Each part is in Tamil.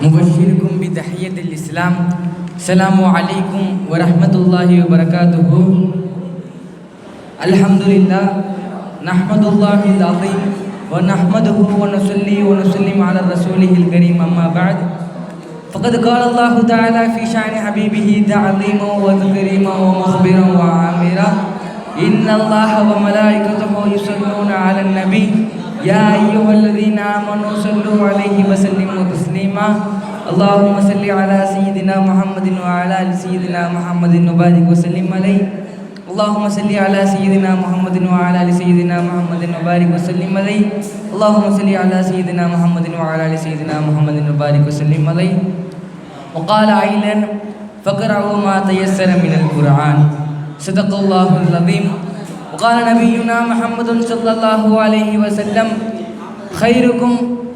मुबश्शिरुकुम बितहियतिल इस्लाम अस्सलामु अलैकुम व रहमतुल्लाहि व बरकातुहू। अल्हम्दुलिल्लाह नहमदुल्लाहिल अज़ीम व नहमदुहु व नुसल्ली व नुसल्लिम अला रसूलिहिल करीम अम्मा बअद फ़क़द क़ाल अल्लाहु तआला फ़ी शानि हबीबिही तअज़ीमन व तकरीमन व मुख़बिरन व आमिरा इन्नल्लाह व मलाइकतहु युसल्लूना अलन नबी या अय्युहल्लज़ीना आमनू सल्लू अलैहि व सल्लिमू तस्लीमा अल्लाहुम्मा सल्लि अला सय्यिदिना मुहम्मदिन व अला आलि सय्यिदिना मुहम्मदिन व बारिक व सल्लिम अलैहि अल्लाहुम्मा सल्लि अला सय्यिदिना मुहम्मदिन व अला आलि सय्यिदिना मुहम्मदिन व बारिक व सल्लिम अलैहि अल्लाहुम्मा सल्लि अला सय्यिदिना मुहम्मदिन व अला आलि सय्यिदिना मुहम्मदिन व बारिक व सल्लिम अलैहि व क़ाल अय्लन फ़क़रऊ मा तयस्सर मिनल क़ुरआन सदक़ल्लाहुल अज़ीम व क़ाल नबियुना मुहम्मदुन सल्लल्लाहु अलैहि वसल्लम खैरुकुम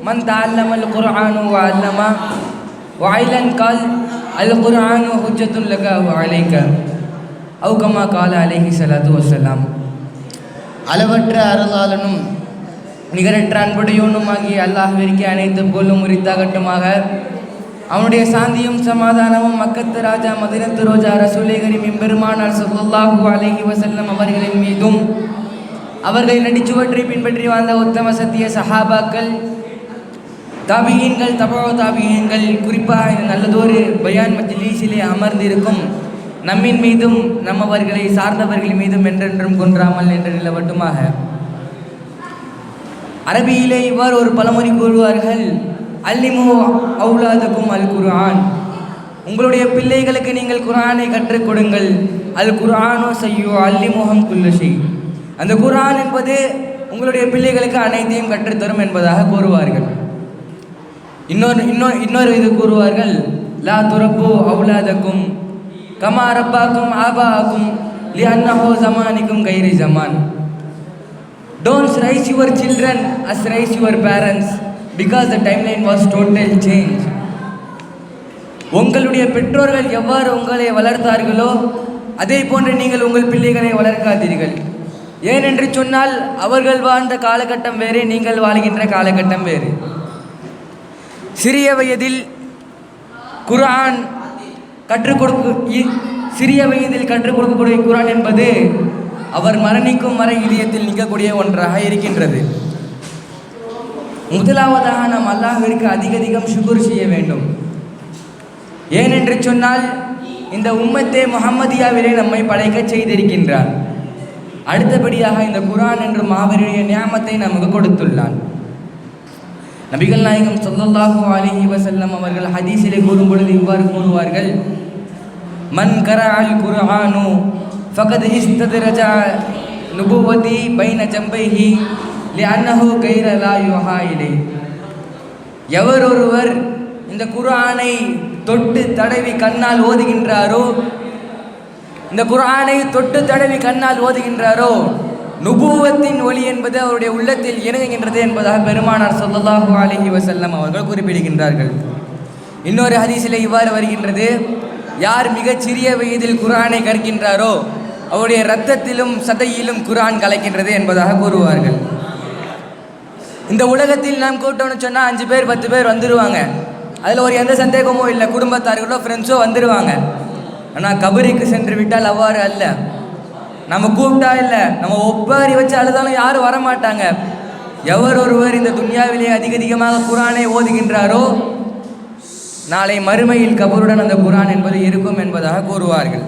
मन तअल्लमल क़ुरआन व अल्लमा व अय्लन क़ाल अल क़ुरआन हुज्जतुन लका व अलैका औ कमा क़ाल अलैहि ஸலாத்து வஸ்ஸலாம்। அளவற்ற அருளாளனும் நிகரற்ற அன்புடையோனுமாகிய அல்லாஹ்விற்கே அனைத்து புகழும் உரித்தாகட்டுமாக. அவனுடைய சாந்தியும் சமாதானமும் மக்கத்து ராஜா மதீனத்து ரோஜா ரசூலே கரீம் எம்பெருமானார் ஸல்லல்லாஹு அலைஹி வஸல்லம் அவர்களின் மீதும் அவர்களின் நடிச்சுவற்றை பின்பற்றி வாழ்ந்த உத்தம சத்திய சஹாபாக்கள், தாபியீன்கள், தபா தாபியீன்கள், குறிப்பாக இந்த நல்லதொரு பயான் மஜ்லிஸிலே அமர்ந்திருக்கும் நம்மின் மீதும் நம்மவர்களை சார்ந்தவர்கள் மீதும் என்றென்றும் கொன்றாமல் என்று நிலவட்டுமாக. அரபியிலே இவ்வாறு ஒரு பழமொழி கூறுவார்கள், அல்லிமு அவுலாதுக்கும் அல் குர்ஆன், உங்களுடைய பிள்ளைகளுக்கு நீங்கள் குர்ஆனை கற்றுக் கொடுங்கள். அல் குர்ஆனோ சய்யோ அல்லிமுஹம் குல்லஷை, அந்த குர்ஆன் என்பது உங்களுடைய பிள்ளைகளுக்கு அனைத்தையும் கற்றுத்தரும் என்பதாக கூறுவார்கள். இன்னொரு இது கூறுவார்கள், லா துரப்பு அவுலாதக்கும் comma ரப்பாக்கும் ஆபாக்கும் லிஅன்னஹு ஸமானிக்கும் கைரி Zaman. Don't raise your children as raise your parents because the timeline was total change. உங்களுடைய பெற்றோர்கள் எவ்வாறு உங்களை வளர்த்தார்களோ அதே போன்று நீங்கள் உங்கள் பிள்ளைகளை வளர்க்காதீர்கள். ஏனென்று சொன்னால் அவர்கள் வாழ்ந்த காலகட்டம் வேறு, நீங்கள் வாழ்கின்ற காலகட்டம் வேறு. சிறிய வயதில் குர்ஆன் சிறிய வயதில் கற்றுக் கொடுக்கக்கூடிய குர்ஆன் என்பது அவர் மரணிக்கும் வரை இதயத்தில் நிற்கக்கூடிய ஒன்றாக இருக்கின்றது. முதலாவதாக நாம் அல்லாஹ்விற்கு அதிகம் ஷுக்ர் செய்ய வேண்டும். ஏனென்று சொன்னால் இந்த உம்மத்தே முஹம்மதியாவிலே நம்மை படைக்க செய்திருக்கின்றார். அடுத்தபடியாக இந்த குர்ஆன் என்ற மாபெரிய நியாமத்தை நமக்கு கொடுத்துள்ளான். நபிகள் நாயகம் ஸல்லல்லாஹு அலைஹி வஸல்லம் அவர்கள் ஹதீஸிலே கூறும் பொழுது இவ்வாறு கூறுவார்கள், மன் கரஅல் குர்ஆனு ஃபகத் இஸ்ததரஜ நுபுவதி பைன ஜம்பைஹி லிஅன்னஹு கைர லா யுஹா இலை. எவர் ஒருவர் இந்த குர்ஆனை தொட்டு தடவி கண்ணால் ஓதுகின்றாரோ, இந்த குர்ஆனை தொட்டு தடவி கண்ணால் ஓதுகின்றாரோ, நுபுவத்தின் ஒளி என்பது அவருடைய உள்ளத்தில் இறங்குகின்றது என்பதாக பெருமானார் ஸல்லல்லாஹு அலைஹி வஸல்லம் அவர்கள் குறிப்பிடுகின்றார்கள். இன்னொரு ஹதீஸிலே இவ்வாறு வருகின்றது, யார் மிகச் சிறிய வயதில் குர்ஆனை கற்கின்றாரோ அவருடைய இரத்தத்திலும் சதையிலும் குர்ஆன் கலக்கின்றது என்பதாக கூறுவார்கள். இந்த உலகத்தில் நாம் கூட்டம்னு சொன்னால் 5 பேர் 10 பேர் வந்துடுவாங்க. அதில் ஒரு எந்த சந்தேகமோ இல்லை, குடும்பத்தார்களோ ஃப்ரெண்ட்ஸோ வந்துடுவாங்க. ஆனால் கபருக்கு சென்று விட்டால் அவ்வாறு அல்ல. நம்ம கூப்பிட்டா இல்லை, நம்ம ஒப்பாரி வச்சு அழுதாலும் யாரும் வரமாட்டாங்க. எவர் ஒருவர் இந்த துன்யாவிலே அதிகமாக குர்ஆனை ஓதுகின்றாரோ நாளை மறுமையில் கபருடன் அந்த குர்ஆன் என்பது இருக்கும் என்பதாக கூறுவார்கள்.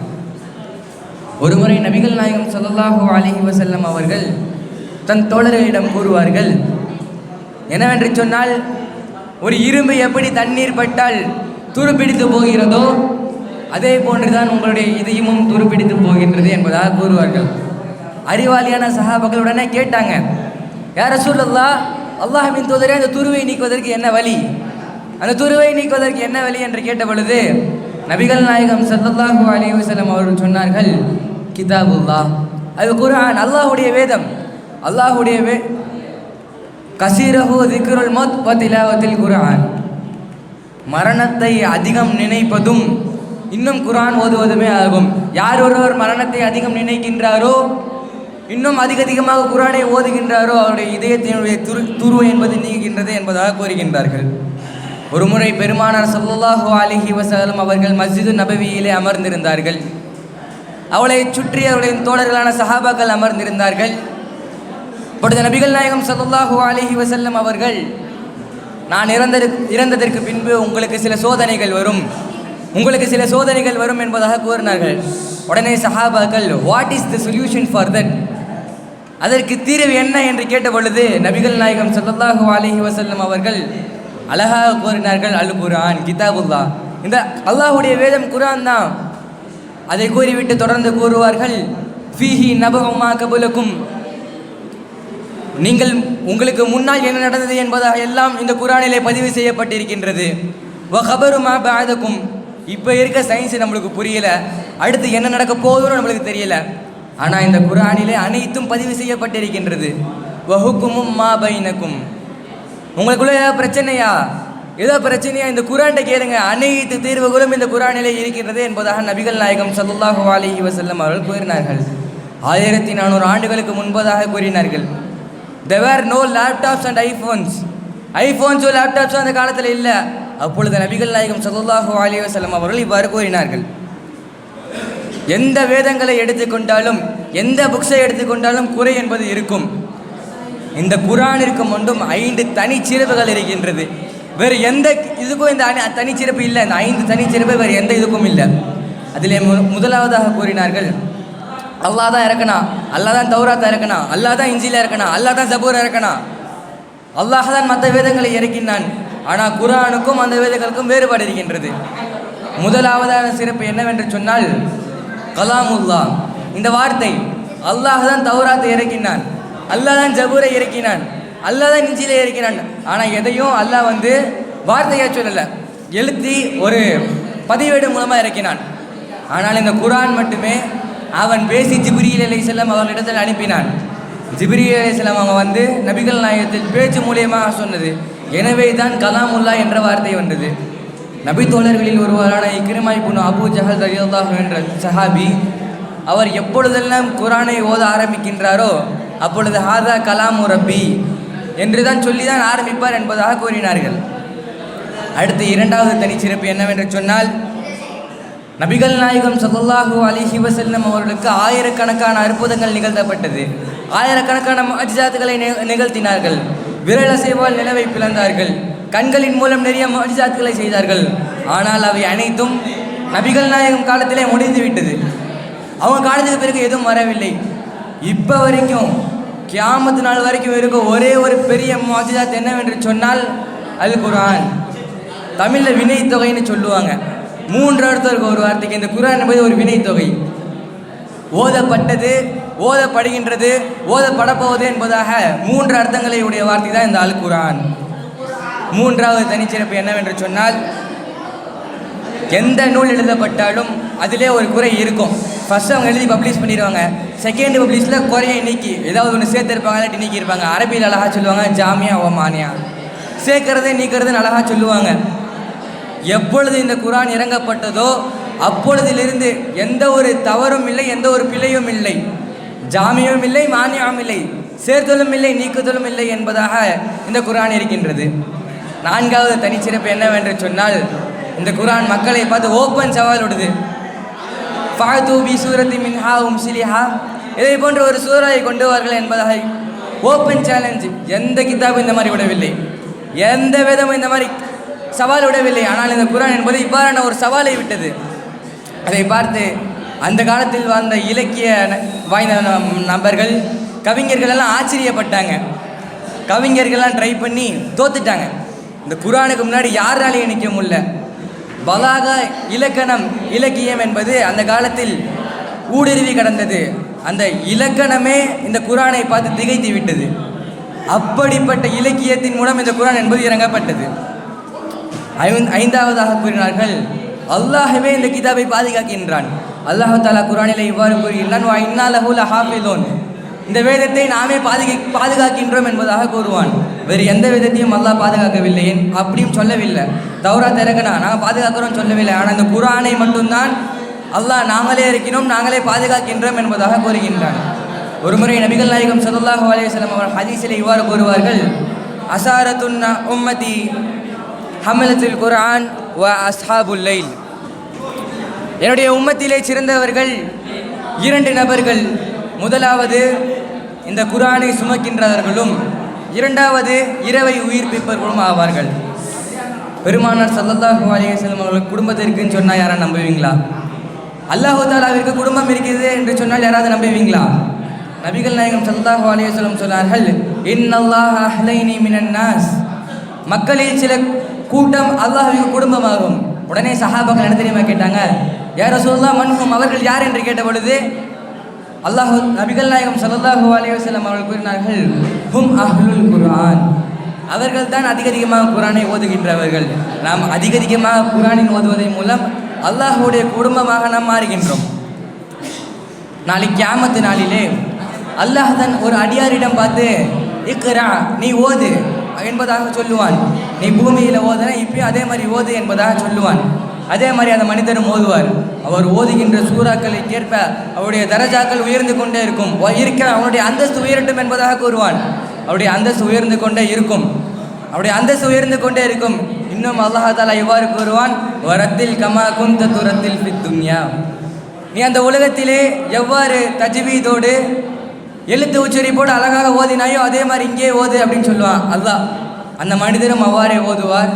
ஒருமுறை நபிகள் நாயகம் ஸல்லல்லாஹு அலைஹி வஸல்லம் அவர்கள் தன் தோழர்களிடம் கூறுவார்கள், என்னவென்று சொன்னால், ஒரு இரும்பு எப்படி தண்ணீர் பட்டால் துருப்பிடித்து போகிறதோ அதே போன்றுதான் உங்களுடைய இதயமும் துருப்பிடித்து போகின்றது என்பதாக கூறுவார்கள். அறிவாளியான சஹாபாக்களுடனே கேட்டாங்க, யா ரசூலல்லாஹ், அல்லாஹ்வின் தூதரே, அந்த துருவை நீக்குவதற்கு என்ன வழி, அந்த துருவை நீக்குவதற்கு என்ன வழி என்று கேட்ட பொழுது நபிகள் நாயகம் ஸல்லல்லாஹு அலைஹி வஸல்லம் அவர்கள் சொன்னார்கள், கிதாபுல்லாஹ், அது குர்ஆன், அல்லாஹ்வுடைய வேதம். அல்லாஹ்வுடைய கஸீரஹு ஸிக்ருல் மௌத் வ திலாவத்தில் குர்ஆன், மரணத்தை அதிகம் நினைப்பதும் இன்னும் குர்ஆன் ஓதுவதுமே ஆகும். யார் ஒருவர் மரணத்தை அதிகம் நினைக்கின்றாரோ, இன்னும் அதிகமாக குர்ஆனை ஓதுகின்றாரோ அவருடைய இதயத்தினுடைய துருவை என்பது நீங்குகின்றது என்பதாக கூறுகின்றார்கள். ஒரு முறை பெருமானார் ஸல்லல்லாஹு அலைஹி வஸல்லம் அவர்கள் மஸ்ஜிது நபவியிலே அமர்ந்திருந்தார்கள். அவளை சுற்றி அவர்களின் தோழர்களான சஹாபாக்கள் அமர்ந்திருந்தார்கள். இப்பொழுது நபிகள் நாயகம் ஸல்லல்லாஹு அலைஹி வஸல்லம் அவர்கள், நான் இறந்ததற்கு பின்பு உங்களுக்கு சில சோதனைகள் வரும் என்பதாக கூறினார்கள். உடனே சஹாபாக்கள், what is the solution for that, அதற்கு தீர்வு என்ன என்று கேட்ட பொழுது நபிகள் நாயகம் ஸல்லல்லாஹு அலைஹி வஸல்லம் அவர்கள் அழகாக கூறினார்கள், அல் குர்ஆன் கிதாபுல்லாஹ், இந்த அல்லாஹ்வுடைய வேதம் குர்ஆன் தான். அதை கூறிவிட்டு தொடர்ந்து கூறுவார்கள், ஃபீஹி நபஉ மா கபலக்கும், உங்களுக்கு முன்னால் என்ன நடந்தது என்பதாக எல்லாம் இந்த குர்ஆனிலே பதிவு செய்யப்பட்டிருக்கின்றது. வ கபரு மா பஅதக்கும், இப்போ இருக்க சயின்ஸ் நம்மளுக்கு புரியல, அடுத்து என்ன நடக்க போகுதுன்னு நம்மளுக்கு தெரியல, ஆனால் இந்த குர்ஆனிலே அனைத்தும் பதிவு செய்யப்பட்டிருக்கின்றது. வ ஹுக்குமும் மா பைனக்கும், உங்களுக்குள்ள ஏதோ பிரச்சனையா இந்த குர்ஆன்கிட்ட கேளுங்க, அனைத்து தீர்வுகளும் இந்த குர்ஆனிலே இருக்கின்றது என்பதாக நபிகள் நாயகம் ஸல்லல்லாஹு அலைஹி வஸல்லம் அவர்கள் கூறினார்கள். 1400 ஆண்டுகளுக்கு முன்பதாக கூறினார்கள். There were no laptops and ஐஃபோன்ஸோ லேப்டாப்ஸோ அந்த காலத்தில் இல்லை. அப்பொழுது நபிகள் நாயகம் ஸல்லல்லாஹு அலைஹி வஸல்லம் அவர்கள் இவ்வாறு கூறினார்கள், எந்த வேதங்களை எடுத்துக்கொண்டாலும் எந்த புக்ஸை எடுத்துக்கொண்டாலும் குறை என்பது இருக்கும். இந்த குர்ஆனிற்கு மட்டும் 5 தனிச்சிறப்புகள் இருக்கின்றது. வேறு எந்த இதுக்கும் இந்த தனிச்சிறப்பு இல்லை. இந்த 5 தனிச்சிறப்பு வேறு எந்த இதுக்கும் இல்லை. அதிலே முதலாவதாக கூறினார்கள், அல்லாஹ் தான் இறக்கனா, அல்லாஹ் தான் தௌராத்தை இறக்கனா, அல்லாஹ் தான் இஞ்சில இறக்கனா, அல்லாஹ் தான் ஜபூரை இறக்கனா, அல்லாஹ் தான் மற்ற வேதங்களை இறக்கினான். ஆனால் குர்ஆனுக்கும் அந்த வேதங்களுக்கும் வேறுபாடு இருக்கின்றது. முதலாவதான சிறப்பு என்னவென்று சொன்னால், கலாமுல்லாஹ், இந்த வார்த்தை, அல்லாஹ் தான் தௌராத்தை இறக்கினான், அல்லாஹ் தான் ஜபூரை இறக்கினான், அல்லாஹ் தான் இஞ்சிலே இறக்கினான். ஆனால் எதையும் அல்லாஹ் வார்த்தையாக சொல்லலை, எழுத்தி ஒரு பதிவேடு மூலமாக இறக்கினான். ஆனால் இந்த குர்ஆன் மட்டுமே அவன் பேசி ஜிப்ரீல் அலைஹிஸ்ஸலாம் அவர்களிடத்தில் அனுப்பினான். ஜிப்ரீல் அலைஹிஸ்ஸலாம் அவங்க நபிகள் நாயகத்தில் பேச்சு மூலியமாக சொன்னது. எனவே தான் கலாமுல்லா என்ற வார்த்தை வந்தது. நபி தோழர்களில் ஒருவரான இக்ரிமா இப்னு அபூ ஜஹல் ரலியல்லாஹு என்ற சஹாபி, அவர் எப்பொழுதெல்லாம் குர்ஆனை ஓத ஆரம்பிக்கின்றாரோ அப்பொழுது ஹாதா கலாமு ரப்பி என்று தான் சொல்லி தான் ஆரம்பிப்பார் என்பதாக கூறினார்கள். அடுத்து இரண்டாவது தனிச்சிறப்பு என்னவென்று சொன்னால், நபிகள் நாயகம் ஸல்லல்லாஹு அலைஹி வஸல்லம் அவர்களுக்கு ஆயிரக்கணக்கான அற்புதங்கள் நிகழ்த்தப்பட்டது. ஆயிரக்கணக்கான முஅஜிசாத்துகளை நிகழ்த்தினார்கள். விரலசைவால் நிலவை பிளந்தார்கள். கண்களின் மூலம் நிறைய முஅஜிசாத்துகளை செய்தார்கள். ஆனால் அவை அனைத்தும் நபிகள் நாயகம் காலத்திலே முடிந்துவிட்டது. அவங்க காலத்துக்கு பிறகு எதுவும் வரவில்லை. இப்போ வரைக்கும் கியாமத்து நாள் வரைக்கும் இருக்கும் ஒரே ஒரு பெரிய முஅஜிசாத் என்னவென்று சொன்னால் அல் குர்ஆன். தமிழில் வினை தொகைன்னு சொல்லுவாங்க. 3 அர்த்தம் இருக்கும் ஒரு வார்த்தைக்கு. இந்த குர்ஆன் என்பது ஒரு வினைத்தொகை. ஓதப்பட்டது, ஓதப்படுகின்றது, ஓதப்படப்போவது என்பதாக 3 அர்த்தங்களை உடைய வார்த்தை தான் இந்த அல் குர்ஆன். மூன்றாவது தனிச்சிறப்பு என்னவென்று சொன்னால், எந்த நூல் எழுதப்பட்டாலும் அதிலே ஒரு குறை இருக்கும். ஃபஸ்ட்டு அவங்க எழுதி பப்ளிஷ் பண்ணிடுவாங்க. செகண்ட் பப்ளிஷில் குறையை நீக்கி ஏதாவது ஒன்று சேர்த்துருப்பாங்க, இல்லாட்டி நீக்கியிருப்பாங்க. அரபியில் அழகாக சொல்லுவாங்க ஜாமியா ஓ மானியா, சேர்க்கறதை நீக்கிறதுன்னு அழகாக சொல்லுவாங்க. எப்பொழுது இந்த குர்ஆன் இறங்கப்பட்டதோ அப்பொழுதிலிருந்து எந்த ஒரு தவறும் இல்லை, எந்த ஒரு பிழையும் இல்லை, ஜாமியும் இல்லை, மானியாவும் இல்லை, சேர்த்தலும் இல்லை, நீக்குதலும் இல்லை என்பதாக இந்த குர்ஆன் இருக்கின்றது. நான்காவது தனிச்சிறப்பு என்னவென்று சொன்னால், இந்த குர்ஆன் மக்களை பார்த்து ஓப்பன் சவால் விடுது. ஃபாது பி சூரத்தி மின்ஹா உம்சிலிஹா, இதை போன்ற ஒரு சூறாவை கொண்டு வார்கள் என்பதாக ஓப்பன் சேலஞ்சு. எந்த கிதாபும் இந்த மாதிரி விடவில்லை, எந்த வேதமும் இந்த மாதிரி சவால் விடவில்லை. ஆனால் இந்த குர்ஆன் என்பது இவ்வாறான ஒரு சவாலை விட்டது. அதை பார்த்து அந்த காலத்தில் வாழ்ந்த இலக்கிய வாய்ந்த நபர்கள், கவிஞர்கள் எல்லாம் ஆச்சரியப்பட்டாங்க. கவிஞர்கள்லாம் ட்ரை பண்ணி தோத்துட்டாங்க. இந்த குர்ஆனுக்கு முன்னாடி யாராலையும் நிற்க முடியல. பலாக இலக்கணம், இலக்கியம் என்பது அந்த காலத்தில் ஊடுருவி கடந்தது. அந்த இலக்கணமே இந்த குர்ஆனை பார்த்து திகைத்து விட்டது. அப்படிப்பட்ட இலக்கியத்தின் மூலம் இந்த குர்ஆன் என்பது இறங்கப்பட்டது. ஐந்தாவதாக கூறினார்கள், அல்லாஹ்வே இந்த கிதாபை பாதுகாக்கின்றான். அல்லாஹ் தஆலா குர்ஆனிலே இவ்வாறு கூறுகின்றான், வ இன்னா லஹு லஹாஃபிதூன், இந்த வேதத்தை நாமே பாதுகாக்கின்றோம் என்பதாக கூறுவான். வேறு எந்த வேதத்தையும் அல்லாஹ் பாதுகாக்கவில்லை, அப்படியும் சொல்லவில்லை. தௌராத் இறக்கனா நாங்கள் பாதுகாக்கிறோம் சொல்லவில்லை. ஆனால் இந்த குர்ஆனை மட்டும்தான் அல்லாஹ் நாங்களே இருக்கிறோம், நாங்களே பாதுகாக்கின்றோம் என்பதாக கூறுகின்றான். ஒருமுறை நபிகள் நாயகம் ஸல்லல்லாஹு அலைஹி வஸல்லம் அவர் ஹதீஸிலே இவ்வாறு கூறுவார்கள், அசாரத்துன் உம்மதி ஹமலத்துல் குர்ஆன் வ அஸ்ஹாபுல் லைல். என்னுடைய உம்மத்திலே சிறந்தவர்கள் 2 நபர்கள். முதலாவது இந்த குர்ஆனை சுமக்கின்றவர்களும், இரண்டாவது இரவை உயிர்ப்பிப்பவர்களும் ஆவார்கள். பெருமானார் ஸல்லல்லாஹு அலைஹி வஸல்லம் அவர்கள் குடும்பத்திற்குன்னு சொன்னால் யாரை நம்புவீங்களா? அல்லாஹு தஆலாவிற்கு குடும்பம் இருக்கிறது என்று சொன்னால் யாராவது நம்புவீங்களா? நபிகள் நாயகம் ஸல்லல்லாஹு அலைஹி வஸல்லம் சொன்னார்கள், இன்னல்லாஹ அஹ்லைனி மினன் நாஸ். மக்களில் சில கூட்டம் அல்லாஹ்விற்கு குடும்பமாகும். உடனே சஹாபாக்கள் என்ன தெரியுமா கேட்டாங்க? யா ரசூலுல்லாஹ் மன்ஹும், அவர்கள் யார் என்று கேட்ட பொழுது நபிகள் நாயகம் ஸல்லல்லாஹு அலைஹி வஸல்லம் அவர்கள் கூறினார்கள், ஹும் அஹ்லுல் குர்ஆன். அவர்கள் தான் அதிகமாக குர்ஆனை ஓதுகின்றவர்கள். நாம் அதிகமாக குர்ஆனின் ஓதுவதன் மூலம் அல்லாஹ்வுடைய குடும்பமாக நாம் மாறுகின்றோம். நாளைக்கு கியாமத்து நாளிலே அல்லாஹ் தான் ஒரு அடியாரிடம் பார்த்து இக்ரா, நீ ஓது என்பதாக சொல்லுவான். நீ பூமியில் ஓதுனா இப்பயும் அதே மாதிரி ஓது என்பதாக சொல்லுவான். அதே மாதிரி அந்த மனிதரும் ஓதுவார். அவர் ஓதுகின்ற சூறாக்களை கேட்ப அவருடைய தரஜாக்கள் உயர்ந்து கொண்டே இருக்கும். அவனுடைய அந்தஸ்து உயரட்டும் என்பதாக கூறுவான். அவருடைய அந்தஸ்து உயர்ந்து கொண்டே இருக்கும். அவருடைய அந்தஸ்து உயர்ந்து கொண்டே இருக்கும். இன்னும் அல்லாஹ் தஆலா இவ்வாறு கூறுவான், வரத்தில் கமா குந்த துரத்தில் ஃபித் துன்யா. நீ அந்த உலகத்திலே எவ்வாறு தஜ்வீதோடு எழுத்து உச்சரிப்போடு அழகாக ஓதினாயோ அதே மாதிரி இங்கே ஓது அப்படின்னு சொல்லுவான் அல்லாஹ். அந்த மனிதரும் அவ்வாறே ஓதுவார்.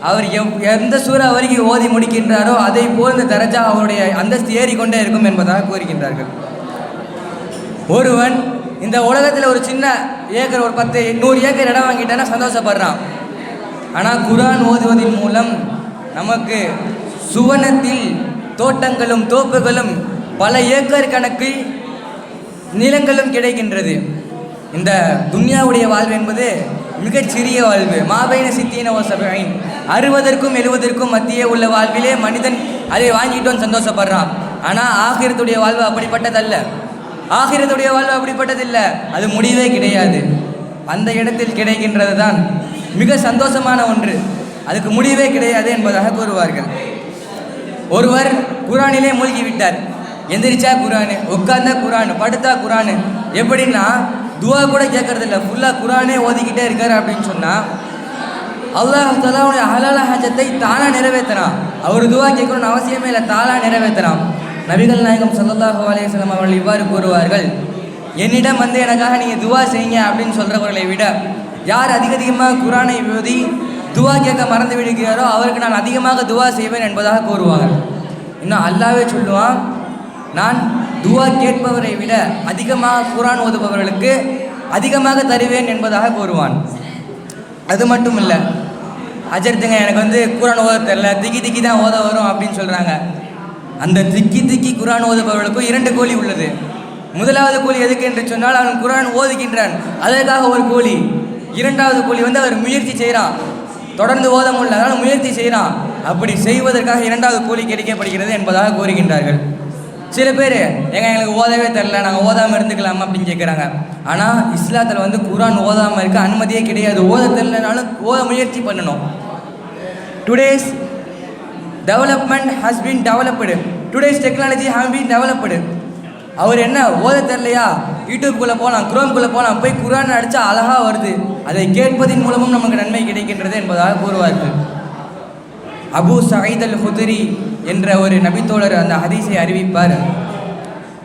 அவர் எந்த சூறா வரைக்கும் ஓதி முடிக்கின்றாரோ அதை போல் இந்த தரஜா அவருடைய அந்தஸ்து ஏறிக்கொண்டே இருக்கும் என்பதாக கூறுகின்றார்கள். ஒருவன் இந்த உலகத்தில் ஒரு சின்ன ஏக்கர், ஒரு 10-100 ஏக்கர் இடம் வாங்கிட்டானா சந்தோஷப்படுறான். ஆனால் குர்ஆன் ஓதுவதன் மூலம் நமக்கு சுவனத்தில் தோட்டங்களும் தோப்புகளும் பல ஏக்கர் கணக்கில் நிலங்களும் கிடைக்கின்றது. இந்த துன்யாவுடைய வாழ்வு என்பது மிகச்சிறிய வாழ்வு. மாபைன சித்தீன ஓ 70, 60க்கும் 70க்கும் மத்தியே உள்ள வாழ்விலே மனிதன் அதை வாங்கிட்டோன்னு சந்தோஷப்படுறான். ஆனால் ஆகிரத்துடைய வாழ்வு அப்படிப்பட்டதல்ல. ஆகிரத்துடைய வாழ்வு அப்படிப்பட்டதில்லை. அது முடிவே கிடையாது. அந்த இடத்தில் கிடைக்கின்றது தான் மிக சந்தோஷமான ஒன்று. அதுக்கு முடிவே கிடையாது என்பதாக கூறுவார்கள். ஒருவர் குர்ஆனிலே மூழ்கி விட்டார். எந்திரிச்சா குர்ஆனு, உட்கார்ந்தா குர்ஆனு, படுத்தா குர்ஆனு. எப்படின்னா துவா கூட கேட்கறது இல்லை, ஃபுல்லாக குர்ஆனே ஓதிக்கிட்டே இருக்காரு அப்படின்னு சொன்னால் அல்லாஹ் தஆலாவுடைய ஹலால ஹஜத்தை தானாக நிறைவேற்றுறான். அவர் துவா கேட்கணும்னு அவசியமே இல்லை, தானாக நிறைவேற்றுறான். நபிகள் நாயகம் ஸல்லல்லாஹு அலைஹி வஸல்லம் அவர்கள் இவ்வாறு கூறுவார்கள், என்னிடம் வந்து எனக்காக நீங்கள் துவா செய்யுங்க அப்படின்னு சொல்கிறவர்களை விட யார் அதிகமாக குர்ஆனை ஓதி துவா கேட்க மறந்து விடுகிறாரோ அவருக்கு நான் அதிகமாக துவா செய்வேன் என்பதாக கூறுவாங்க. இன்னும் அல்லாஹ்வே சொல்லுவான், நான் துவா கேட்பவரை விட அதிகமாக குர்ஆன் ஓதுபவர்களுக்கு அதிகமாக தருவேன் என்பதாக கூறுவான். அது மட்டும் இல்லை, அஜர்த்துங்க எனக்கு வந்து குர்ஆன் ஓத தெரில, திக்கி தான் ஓத வரும் அப்படின்னு சொல்கிறாங்க. அந்த திக்கி குர்ஆன் ஓதுபவர்களுக்கும் 2 கூலி உள்ளது. முதலாவது கூலி எதுக்கு என்று சொன்னால் அவன் குர்ஆன் ஓதுகின்றான், அதற்காக ஒரு கூலி. இரண்டாவது கூலி வந்து அவர் முயற்சி செய்கிறான், தொடர்ந்து ஓத முடியல, அதனால் முயற்சி செய்கிறான். அப்படி செய்வதற்காக 2வது கூலி கிடைக்கப்படுகிறது என்பதாக கூறுகின்றார்கள். சில பேர் எங்களுக்கு ஓதவே தெரில, நாங்கள் ஓதாமல் இருந்துக்கலாமா அப்படின்னு கேட்குறாங்க. ஆனால் இஸ்லாத்தில் வந்து குர்ஆன் ஓதாமல் இருக்க அனுமதியே கிடையாது. ஓத தெரிலனாலும் ஓத முயற்சி பண்ணணும். Today's development has been developed, today's technology have been developed. அவர் என்ன ஓத தெரிலையா, யூடியூப்குள்ளே போகலாம், குரோம்குள்ளே போகலாம், போய் குர்ஆன் அடித்தா அழகாக வருது, அதை கேட்பதின் மூலமும் நமக்கு நன்மை கிடைக்கின்றது என்பதாக கூறுவார்கள். அபு சயீத் அல் ஹுத்ரி என்ற ஒரு நபித்தோழர் அந்த ஹதீஸை அறிவிப்பார்.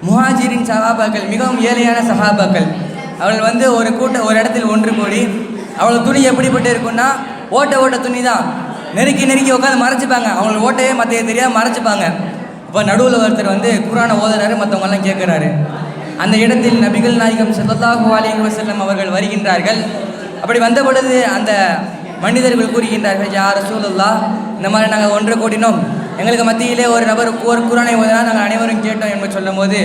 முஹாஜிரின் சஹாபாக்கள் மிகவும் ஏழையான சஹாபாக்கள். அவர்கள் வந்து ஒரு இடத்தில் ஒன்று கூடி, அவளோட துணி எப்படிப்பட்டு இருக்குன்னா ஓட்ட துணி தான், நெருக்கி உட்காந்து மறைச்சிப்பாங்க. அவங்களோட ஓட்டையே மற்ற தெரியாமல் மறைச்சிப்பாங்க. இப்போ நடுவில் ஒருத்தர் வந்து குர்ஆனை ஓதுறாரு, மற்றவங்கெல்லாம் கேட்குறாரு. அந்த இடத்தில் நபிகள் நாயகம் ஸல்லல்லாஹு அலைஹி வஸல்லம் அவர்கள் வருகின்றார்கள். அப்படி வந்த பொழுது அந்த மனிதர்கள் கூறுகின்றார்கள், யா ரசூலுல்லாஹ், இந்த மாதிரி நாங்கள் ஒன்று கூடினோம், எங்களுக்கு மத்தியிலே ஒரு நபர் குர்ஆனை ஓதினா நாங்கள் அனைவரும் கேட்டோம் என்று சொல்லும் போது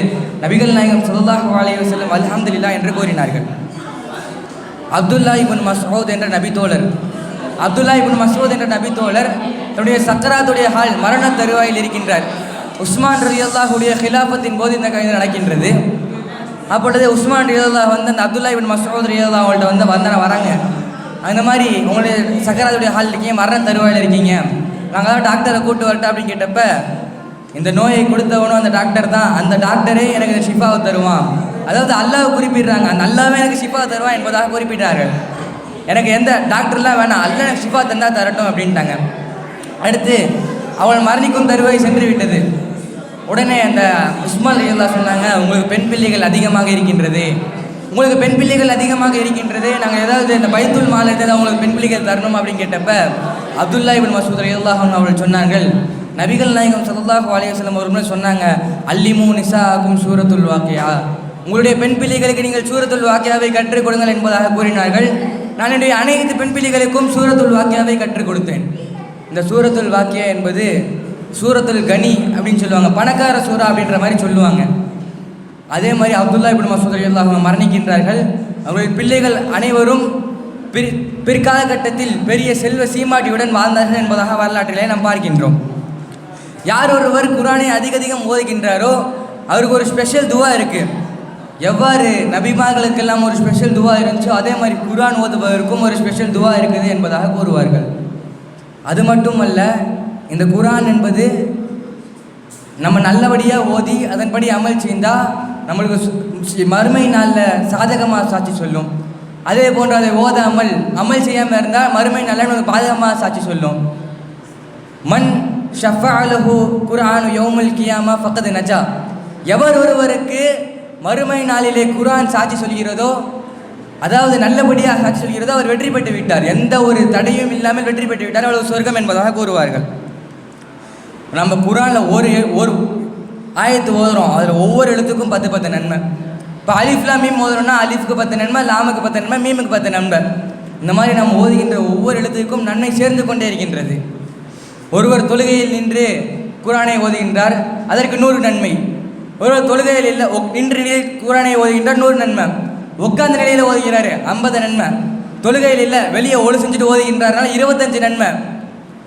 நபிகள் நாயகம் ஸல்லல்லாஹு அலைஹி வஸல்லம் அல்ஹம்துலில்லாஹ் என்று கூறினார்கள். அப்துல்லா இப்னு மஸ்ஊத் என்ற நபித்தோழர் தன்னுடைய சக்கராத்துடைய ஹால் மரண தருவாயில் இருக்கின்றார். உஸ்மான் ரலியல்லாஹுடைய ஹிலாஃபத்தின் போது இந்த காரியம் நடக்கின்றது. அப்பொழுது உஸ்மான் ரலியல்லாஹு வந்து அந்த அப்துல்லா இப்னு மஸ்ஊத் ரலியல்லாஹு அவங்கள்ட்ட வந்து வராங்க. அந்த மாதிரி உங்களுடைய சக்கராத்துடைய ஹால் இருக்கீங்க, மரண தருவாயில் இருக்கீங்க, நாங்கள் தான் டாக்டரை கூப்பிட்டு வரட்டா அப்படின்னு கேட்டப்ப, இந்த நோயை கொடுத்தவனும் அந்த டாக்டர் தான், அந்த டாக்டரே எனக்கு இந்த ஷிஃபாவை தருவான். அதாவது அல்லாஹ் குறிப்பிடுறாங்க, அந்த அல்லாஹ்வே எனக்கு ஷிஃபா தருவான் என்பதாக குறிப்பிட்டார்கள். எனக்கு எந்த டாக்டர்லாம் வேணாம், அல்ல எனக்கு ஷிஃபா தந்தால் தரட்டும் அப்படின்ட்டாங்க. அடுத்து அவள் மரணிக்கும் தருவாய் சென்று விட்டது. உடனே அந்த உஸ்மான் ரலியல்லாஹு சொன்னாங்க, உங்களுக்கு பெண் பிள்ளைகள் அதிகமாக இருக்கின்றது, உங்களுக்கு பெண் பிள்ளைகள் அதிகமாக இருக்கின்றது, நாங்கள் ஏதாவது இந்த பைத்துல் மால் ஏதாவது உங்களுக்கு பெண் பிள்ளைகள் தரணும் அப்படின்னு கேட்டப்ப அப்துல்லா இப்னு மஸ்ஊத் ரலியல்லாஹு அன்ஹு அவர்கள் சொன்னார்கள், நபிகள் நாயகம் ஸல்லல்லாஹு அலைஹி வஸல்லம் அவர்கள் சொன்னாங்க, அல்லிமு நிசாஅக்கும் சூரத்துல் வாக்கியா, உங்களுடைய பெண் பிள்ளைகளுக்கு நீங்கள் சூரத்துல் வாக்கியாவை கற்றுக் கொடுங்கள் என்பதாக கூறினார்கள். நான் என்னுடைய அனைத்து பெண் பிள்ளைகளுக்கும் சூரத்துல் வாக்கியாவை கற்றுக் கொடுத்தேன். இந்த சூரத்துல் வாக்கியா என்பது சூரத்துல் கனி அப்படின்னு சொல்லுவாங்க, பணக்கார சூரா அப்படின்ற மாதிரி சொல்லுவாங்க. அதே மாதிரி அப்துல்லா இப்னு மஸ்ஊத் ரலியல்லாஹு அன்ஹு மரணிக்கின்றார்கள். அவர்கள் பிள்ளைகள் அனைவரும் பிற்காலகட்டத்தில் பெரிய செல்வ சீமாட்டியுடன் வாழ்ந்தார்கள் என்பதாக வரலாற்றிலே நாம் பார்க்கின்றோம். யார் ஒருவர் குர்ஆனை அதிகம் ஓதுகின்றாரோ அவருக்கு ஒரு ஸ்பெஷல் துவா இருக்குது. எவ்வாறு நபிமார்களுக்கெல்லாம் ஒரு ஸ்பெஷல் துவா இருந்துச்சோ அதே மாதிரி குர்ஆன் ஓதுபவருக்கும் ஒரு ஸ்பெஷல் துவா இருக்குது என்பதாக கூறுவார்கள். அது மட்டுமல்ல, இந்த குர்ஆன் என்பது நம்ம நல்லபடியாக ஓதி அதன்படி அமல் செய்தால் நம்மளுக்கு மறுமை நாளில் சாதகமாக சாட்சி சொல்லும். அதே போன்று அதை ஓதாமல் அமல் செய்யாமல் இருந்தால் மறுமை நாளில் நமக்கு பாதகமாக சாட்சி சொல்லும். மன் ஷஃபஅலஹு குர்ஆனு யௌமுல் கியாமா ஃபக்கத் நஜா, எவர் ஒருவருக்கு மறுமை நாளிலே குர்ஆன் சாட்சி சொல்கிறதோ, அதாவது நல்லபடியாக சாட்சி சொல்கிறதோ, அவர் வெற்றி பெற்று விட்டார், எந்த ஒரு தடையும் இல்லாமல் வெற்றி பெற்று விட்டார், அவர் சொர்க்கம் என்பதாக கூறுவார்கள். நம்ம குர்ஆனில் ஒரு ஆயத்து ஓதுறோம், அதில் ஒவ்வொரு எழுத்துக்கும் 10 நன்மை. இப்போ அலிஃப்லாம் மீம் ஓதுறோம்னா அலிஃப்க்கு 10 நன்மை, லாமுக்கு 10 நன்மை, மீமுக்கு 10 நன்மை. இந்த மாதிரி நம்ம ஓதுகின்ற ஒவ்வொரு எழுத்துக்கும் நன்மை சேர்ந்து கொண்டே இருக்கின்றது. ஒருவர் தொழுகையில் நின்று குர்ஆனை ஓதுகின்றார், அதற்கு 100 நன்மை. ஒருவர் தொழுகையில் இல்லை நின்று நிலையில் குர்ஆனை ஓதுகின்றார், 100 நன்மை. உட்கார்ந்த நிலையில் ஓதுகிறார், 50 நன்மை. தொழுகையில் இல்லை வெளியே ஒழு செஞ்சுட்டு ஓதுகின்றார்னால 25 நன்மை.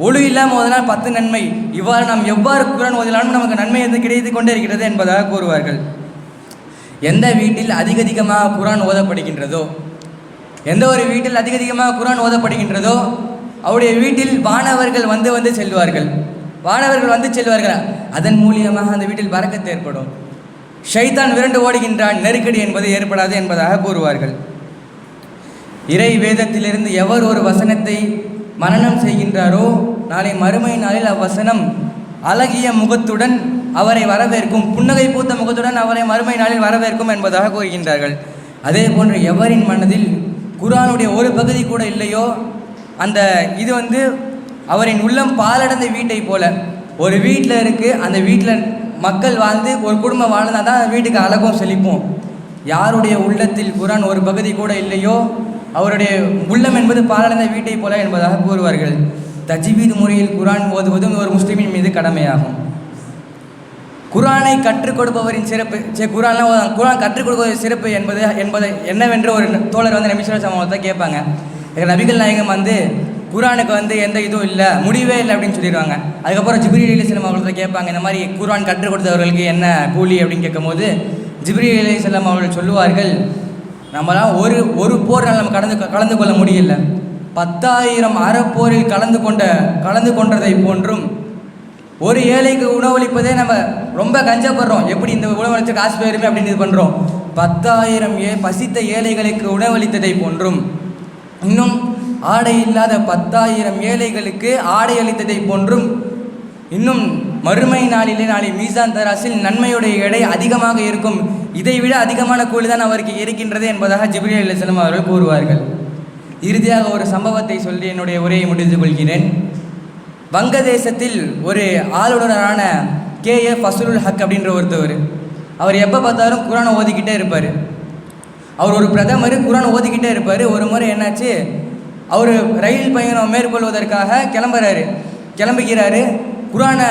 ஒழு இல்லாமல் ஓதினால் 10 நன்மை. இவ்வாறு நாம் எவ்வாறு குர்ஆன் ஓதினாலும் நமக்கு நன்மை எது கிடைத்து கொண்டே இருக்கிறது என்பதாக கூறுவார்கள். எந்த வீட்டில் அதிகமாக குர்ஆன் ஓதப்படுகின்றதோ, எந்த ஒரு வீட்டில் அதிகமாக குர்ஆன் ஓதப்படுகின்றதோ அவருடைய வீட்டில் வானவர்கள் வந்து செல்வார்கள். வானவர்கள் வந்து செல்வார்கள், அதன் மூலியமாக அந்த வீட்டில் பரக்கத்து ஏற்படும். ஷைத்தான் விரண்டு ஓடுகின்றான், நெருக்கடி என்பது ஏற்படாது என்பதாக கூறுவார்கள். இறை வேதத்திலிருந்து எவர் ஒரு வசனத்தை மனனம் செய்கின்றாரோ நாளை மறுமை நாளில் அவ்வசனம் அழகிய முகத்துடன் அவரை வரவேற்கும், புன்னகை பூத்த முகத்துடன் அவரை மறுமை நாளில் வரவேற்கும் என்பதாக கூறுகின்றார்கள். அதே போன்று எவரின் மனதில் குர்ஆனுடைய ஒரு பகுதி கூட இல்லையோ அந்த இது அவரின் உள்ளம் பாலடைந்த வீட்டை போல. ஒரு வீட்டில் இருக்குது, அந்த வீட்டில் மக்கள் வாழ்ந்து ஒரு குடும்பம் வாழ்ந்தால் தான் வீட்டுக்கு அழகும் செழிப்போம். யாருடைய உள்ளத்தில் குர்ஆன் ஒரு பகுதி கூட இல்லையோ அவருடைய உள்ளம் என்பது பாலடைந்த வீட்டை போல என்பதாக கூறுவார்கள். தஜ்வீத் முறையில் குர்ஆன் ஓதுவதும் ஒரு முஸ்லிமின் மீது கடமையாகும். குர்ஆனை கற்றுக் கொடுப்பவரின் சிறப்பு, குர்ஆன் கற்றுக் கொடுப்பவரின் சிறப்பு என்பதை என்னவென்று ஒரு தோழர் நபி ஸல்லல்லாஹு அலைஹி வஸல்லம் கேட்பாங்க. நபிகள் நாயகம் குர்ஆனுக்கு எந்த இதுவும் இல்லை, முடிவே இல்லை அப்படின்னு சொல்லிடுவாங்க. அதுக்கப்புறம் ஜிப்ரீல் அலைஹிஸ்ஸலாம் அவர்கள் கேட்பாங்க, இந்த மாதிரி குர்ஆன் கற்றுக் கொடுத்தவர்களுக்கு என்ன கூலி அப்படின்னு கேட்கும்போது ஜிப்ரீல் அலைஹிஸ்ஸலாம் அவர்கள் சொல்லுவார்கள், நம்மளாம் ஒரு போர் நம்ம கலந்து கொள்ள முடியல, 10,000 அறப்போரில் கலந்து கொண்டதை போன்றும் ஒரு ஏழைக்கு உணவளிப்பதே நம்ம ரொம்ப கஞ்சப்படுறோம், எப்படி இந்த உணவளிச்ச காசு போயிருமே அப்படின்னு இது பண்ணுறோம். 10,000 பசித்த ஏழைகளுக்கு உணவளித்ததை போன்றும், இன்னும் ஆடை இல்லாத 10,000 ஏழைகளுக்கு ஆடை அளித்ததை போன்றும், இன்னும் மறுமை நாளை மீசான் தராசில் நன்மையுடைய எடை அதிகமாக இருக்கும், இதைவிட அதிகமான கூலி தான் அவருக்கு இருக்கின்றது என்பதாக ஜிப்ரீல் அலைஹிஸ்ஸலாம் அவர்கள் கூறுவார்கள். இறுதியாக ஒரு சம்பவத்தை சொல்லி என்னுடைய உரையை முடித்து கொள்கிறேன். வங்கதேசத்தில் ஒரு ஆளுநரான KA ஃபஸ்லுல் ஹக் அப்படின்ற ஒருத்தவர், அவர் எப்போ பார்த்தாலும் குர்ஆனை ஓதிக்கிட்டே இருப்பார். அவர் ஒரு பிரதமர், குர்ஆன் ஓதிக்கிட்டே இருப்பார். ஒரு முறை என்னாச்சு, அவர் ரயில் பயணம் மேற்கொள்வதற்காக கிளம்புகிறாரு. குர்ஆனை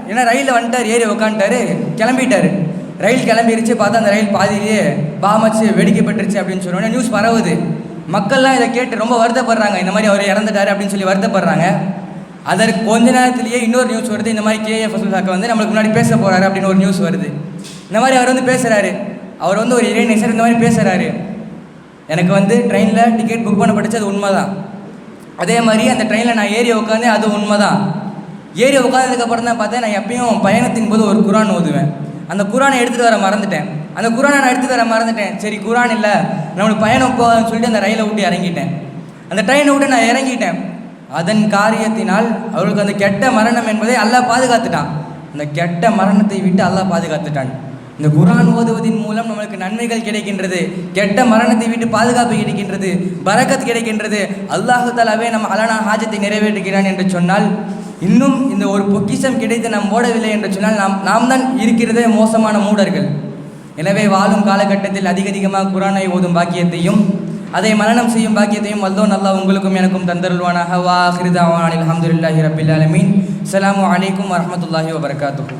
ஏன்னா ரயிலில் வந்துட்டார், ஏறி உக்காந்துட்டாரு, கிளம்பிட்டார். ரயில் கிளம்பிருச்சு, பார்த்தா அந்த ரயில் பாதியிலேயே பாமச்சு வெடிக்கப்பட்டுருச்சு அப்படின்னு சொன்னோன்னே நியூஸ் பரவுது. மக்கள்லாம் இதை கேட்டு ரொம்ப வருத்தப்படுறாங்க, இந்த மாதிரி அவர் இறந்துட்டார் அப்படின்னு சொல்லி வருத்தப்படுறாங்க. அதற்கு கொஞ்ச நேரத்திலேயே இன்னொரு நியூஸ் வருது, இந்த மாதிரி KA ஃபஸ்லுல் ஹக் நம்மளுக்கு முன்னாடி பேச போகிறாரு அப்படின்னு ஒரு நியூஸ் வருது. இந்த மாதிரி அவர் பேசுகிறாரு, அவர் ஒரு இறைநேசர், இந்த மாதிரி பேசுகிறாரு. எனக்கு ட்ரெயினில் டிக்கெட் புக் பண்ணப்பட்டுச்சு, அது உண்மை தான். அதே மாதிரி அந்த ட்ரெயினில் நான் ஏறி உட்காந்து, அது உண்மை தான். ஏறி உட்காந்ததுக்கப்புறம் தான் பார்த்தேன், நான் எப்பயும் பயணத்தின் போது ஒரு குர்ஆன் ஓதுவேன். அந்த குர்ஆனை எடுத்துகிட்டு வர மறந்துட்டேன். சரி குர்ஆன் இல்லை நம்மளுக்கு பயணம் போகாதுன்னு சொல்லிட்டு அந்த ரயிலை விட்டு இறங்கிட்டேன். அந்த ட்ரெயினை விட்டு நான் இறங்கிட்டேன். அதன் காரியத்தினால் அவர்களுக்கு அந்த கெட்ட மரணம் என்பதை அல்லாஹ் பாதுகாத்துட்டான். அந்த கெட்ட மரணத்தை விட்டு அல்லாஹ் பாதுகாத்துட்டான். இந்த குர்ஆன் ஓதுவதின் மூலம் நம்மளுக்கு நன்மைகள் கிடைக்கின்றது, கெட்ட மரணத்தை விட்டு பாதுகாப்பு கிடைக்கின்றது, பரக்கத் கிடைக்கின்றது. அல்லாஹு தஆலாவே நம்ம அலானா ஹாஜத்தை நிறைவேற்றுகிறான் என்று சொன்னால், இன்னும் இந்த ஒரு பொக்கிஷம் கிடைத்து நாம் ஓடவில்லை என்று சொன்னால் நாம் தான் இருக்கிறதே மோசமான மூடர்கள். எனவே வாழும் காலகட்டத்தில் அதிகமாக குர்ஆனை ஓதும் பாக்கியத்தையும் அதை மரணம் செய்யும் பாக்கியத்தையும் வல்லோன் அல்லாஹ் உங்களுக்கும் எனக்கும் தந்தருள்வானாக. வா ஆகிரு தஅவானா அல்ஹம்துலில்லாஹி ரப்பில் ஆலமீன். அஸ்ஸலாமு அலைக்கும் வரஹ்மத்துல்லாஹி வபரகாத்துஹு.